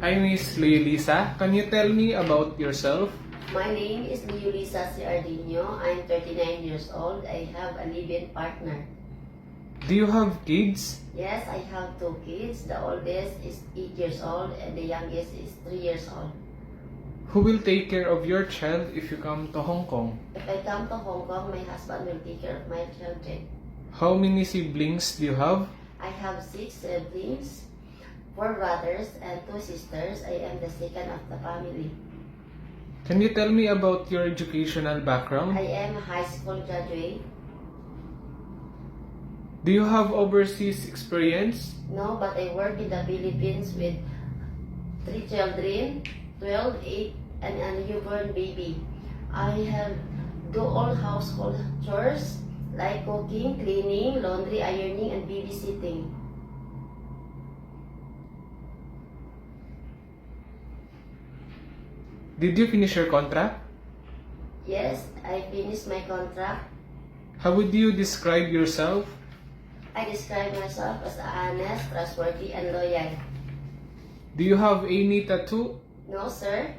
Hi, Miss Leolisa. Can you tell me about yourself? My name is Leolisa Ciardino. I'm 39 years old. I have a live-in partner. Do you have kids? Yes, I have 2 kids. The oldest is 8 years old and the youngest is 3 years old. Who will take care of your child if you come to Hong Kong? If I come to Hong Kong, my husband will take care of my children. How many siblings do you have? I have 6 siblings, 4 brothers and 2 sisters. I am the second of the family. Can you tell me about your educational background? I am a high school graduate. Do you have overseas experience? No, but I work in the Philippines with 3 children, 12, 8, and a newborn baby. I have do all household chores like cooking, cleaning, laundry, ironing, and babysitting. Did you finish your contract? Yes, I finished my contract. How would you describe yourself? I describe myself as honest, trustworthy, and loyal. Do you have any tattoo? No, sir.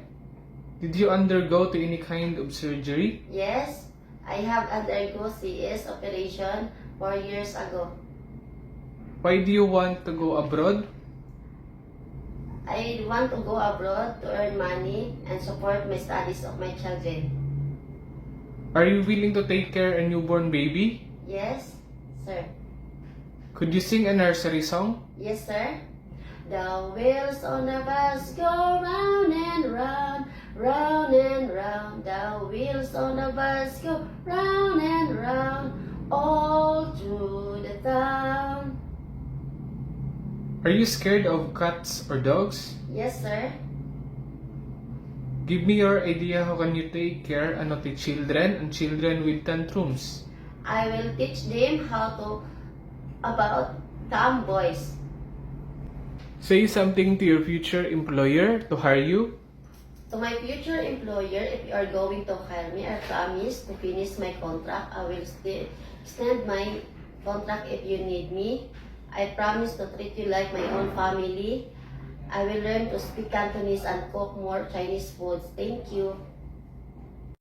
Did you undergo to any kind of surgery? Yes, I have undergo CS operation 4 years ago. Why do you want to go abroad? I want to go abroad to earn money and support my studies of my children. Are you willing to take care a newborn baby? Yes, sir. Could you sing a nursery song? Yes, sir. The wheels on the bus go round and round, round and round. The wheels on the bus go round and round, all through the town. Are you scared of cats or dogs? Yes, sir. Give me your idea how can you take care of the children and children with tantrums. I will teach them about tomboys. Say something to your future employer to hire you. To my future employer, if you are going to hire me, I promise to finish my contract. I will extend my contract if you need me. I promise to treat you like my own family. I will learn to speak Cantonese and cook more Chinese foods. Thank you.